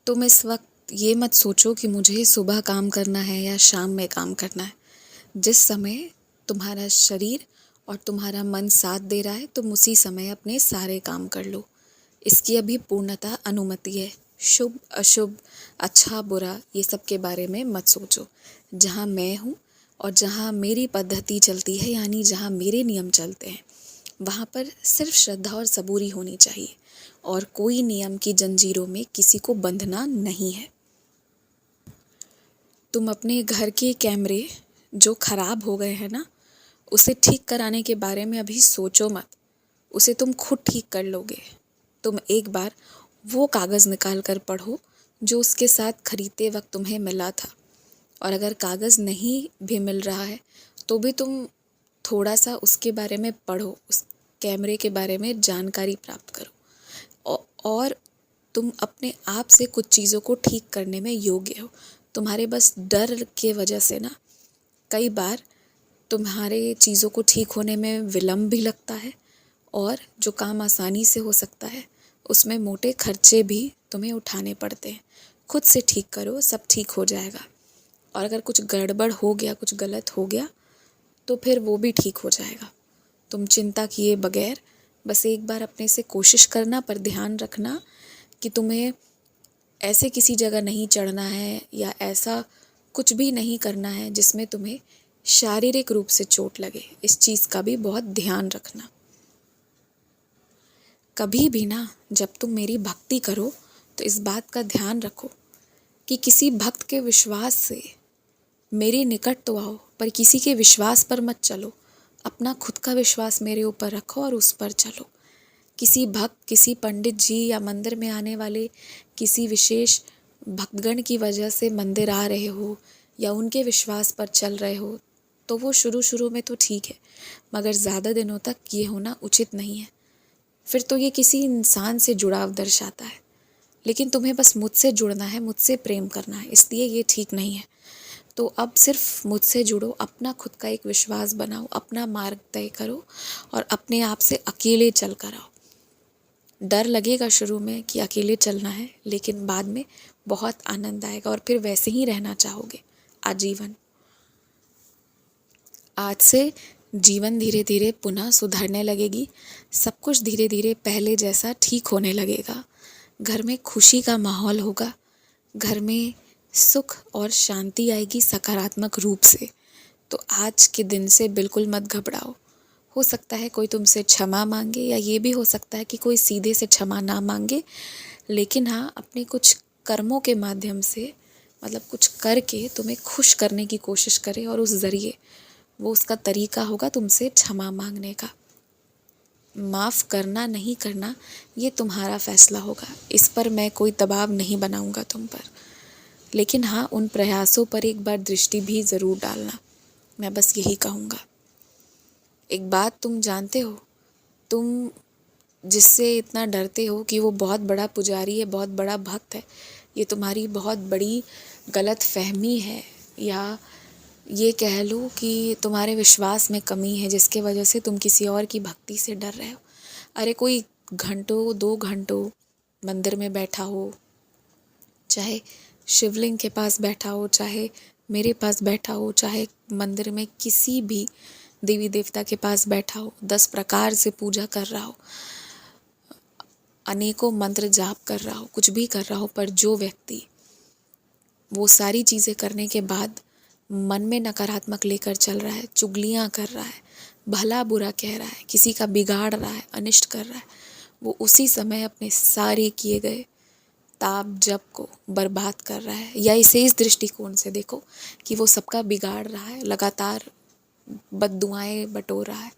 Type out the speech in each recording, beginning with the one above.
तुम इस वक्त ये मत सोचो कि मुझे सुबह काम करना है या शाम में काम करना है। जिस समय तुम्हारा शरीर और तुम्हारा मन साथ दे रहा है तुम उसी समय अपने सारे काम कर लो। इसकी अभी पूर्णतः अनुमति है। शुभ अशुभ, अच्छा बुरा, ये सब के बारे में मत सोचो। जहाँ मैं हूँ और जहाँ मेरी पद्धति चलती है, यानी जहाँ मेरे नियम चलते हैं, वहाँ पर सिर्फ श्रद्धा और सबूरी होनी चाहिए और कोई नियम की जंजीरों में किसी को बंधना नहीं है। तुम अपने घर के कैमरे जो खराब हो गए हैं ना, उसे ठीक कराने के बारे में अभी सोचो मत। उसे तुम खुद ठीक कर लोगे। तुम एक बार वो कागज़ निकाल कर पढ़ो जो उसके साथ खरीदते वक्त तुम्हें मिला था, और अगर कागज़ नहीं भी मिल रहा है तो भी तुम थोड़ा सा उसके बारे में पढ़ो, उस कैमरे के बारे में जानकारी प्राप्त करो और तुम अपने आप से कुछ चीज़ों को ठीक करने में योग्य हो। तुम्हारे बस डर के वजह से ना कई बार तुम्हारे चीज़ों को ठीक होने में विलम्ब भी लगता है, और जो काम आसानी से हो सकता है उसमें मोटे खर्चे भी तुम्हें उठाने पड़ते हैं। खुद से ठीक करो, सब ठीक हो जाएगा। और अगर कुछ गड़बड़ हो गया, कुछ गलत हो गया, तो फिर वो भी ठीक हो जाएगा। तुम चिंता किए बगैर बस एक बार अपने से कोशिश करना, पर ध्यान रखना कि तुम्हें ऐसे किसी जगह नहीं चढ़ना है या ऐसा कुछ भी नहीं करना है जिसमें तुम्हें शारीरिक रूप से चोट लगे। इस चीज़ का भी बहुत ध्यान रखना। कभी भी ना जब तुम मेरी भक्ति करो तो इस बात का ध्यान रखो कि किसी भक्त के विश्वास से मेरे निकट तो आओ, पर किसी के विश्वास पर मत चलो। अपना खुद का विश्वास मेरे ऊपर रखो और उस पर चलो। किसी भक्त, किसी पंडित जी या मंदिर में आने वाले किसी विशेष भक्तगण की वजह से मंदिर आ रहे हो या उनके विश्वास पर चल रहे हो तो वो शुरू शुरू में तो ठीक है, मगर ज़्यादा दिनों तक ये होना उचित नहीं है। फिर तो ये किसी इंसान से जुड़ाव दर्शाता है। लेकिन तुम्हें बस मुझसे जुड़ना है, मुझसे प्रेम करना है, इसलिए ये ठीक नहीं है। तो अब सिर्फ मुझसे जुड़ो, अपना खुद का एक विश्वास बनाओ, अपना मार्ग तय करो और अपने आप से अकेले चल कर आओ। डर लगेगा शुरू में कि अकेले चलना है, लेकिन बाद में बहुत आनंद आएगा और फिर वैसे ही रहना चाहोगे आजीवन। आज से जीवन धीरे धीरे पुनः सुधरने लगेगी। सब कुछ धीरे धीरे पहले जैसा ठीक होने लगेगा। घर में खुशी का माहौल होगा। घर में सुख और शांति आएगी सकारात्मक रूप से। तो आज के दिन से बिल्कुल मत घबराओ। हो सकता है कोई तुमसे क्षमा मांगे, या ये भी हो सकता है कि कोई सीधे से क्षमा ना मांगे, लेकिन हाँ, अपने कुछ कर्मों के माध्यम से, मतलब कुछ करके तुम्हें खुश करने की कोशिश करे, और उस ज़रिए वो उसका तरीका होगा तुमसे क्षमा मांगने का। माफ़ करना नहीं करना ये तुम्हारा फैसला होगा। इस पर मैं कोई दबाव नहीं बनाऊंगा तुम पर, लेकिन हाँ, उन प्रयासों पर एक बार दृष्टि भी ज़रूर डालना। मैं बस यही कहूँगा। एक बात तुम जानते हो, तुम जिससे इतना डरते हो कि वो बहुत बड़ा पुजारी है, बहुत बड़ा भक्त है, ये तुम्हारी बहुत बड़ी गलत फहमी है, या ये कह लो कि तुम्हारे विश्वास में कमी है जिसके वजह से तुम किसी और की भक्ति से डर रहे हो। अरे कोई घंटों 2 घंटों मंदिर में बैठा हो, चाहे शिवलिंग के पास बैठा हो, चाहे मेरे पास बैठा हो, चाहे मंदिर में किसी भी देवी देवता के पास बैठा हो, 10 प्रकार से पूजा कर रहा हो, अनेकों मंत्र जाप कर रहा हो, कुछ भी कर रहा हो, पर जो व्यक्ति वो सारी चीज़ें करने के बाद मन में नकारात्मक लेकर चल रहा है, चुगलियाँ कर रहा है, भला बुरा कह रहा है, किसी का बिगाड़ रहा है, अनिष्ट कर रहा है, वो उसी समय अपने सारे किए गए ताप जप को बर्बाद कर रहा है। या इसे इस दृष्टिकोण से देखो कि वो सबका बिगाड़ रहा है, लगातार बद्दुआएं बटोर रहा है,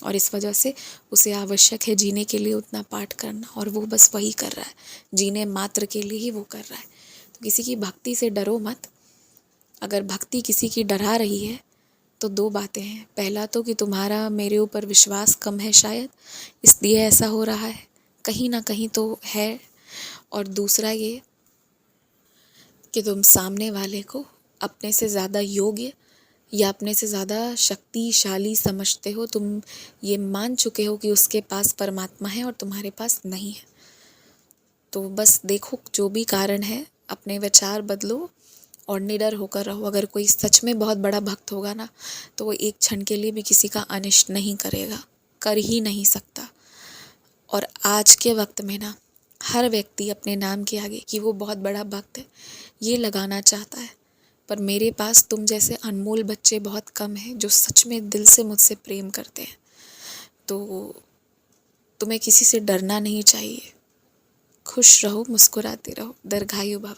और इस वजह से उसे आवश्यक है जीने के लिए उतना पाठ करना, और वो बस वही कर रहा है, जीने मात्र के लिए ही वो कर रहा है। तो किसी की भक्ति से डरो मत। अगर भक्ति किसी की डरा रही है तो 2 बातें हैं। पहला तो कि तुम्हारा मेरे ऊपर विश्वास कम है शायद, इसलिए ऐसा हो रहा है, कहीं ना कहीं तो है। और दूसरा ये कि तुम सामने वाले को अपने से ज़्यादा योग्य या अपने से ज़्यादा शक्तिशाली समझते हो। तुम ये मान चुके हो कि उसके पास परमात्मा है और तुम्हारे पास नहीं है। तो बस देखो, जो भी कारण है अपने विचार बदलो और निडर होकर रहो। अगर कोई सच में बहुत बड़ा भक्त होगा ना, तो वो एक क्षण के लिए भी किसी का अनिष्ट नहीं करेगा, कर ही नहीं सकता। और आज के वक्त में ना हर व्यक्ति अपने नाम के आगे कि वो बहुत बड़ा भक्त है ये लगाना चाहता है, पर मेरे पास तुम जैसे अनमोल बच्चे बहुत कम हैं जो सच में दिल से मुझसे प्रेम करते हैं। तो तुम्हें किसी से डरना नहीं चाहिए। खुश रहो, मुस्कुराते रहो। दीर्घायु भव।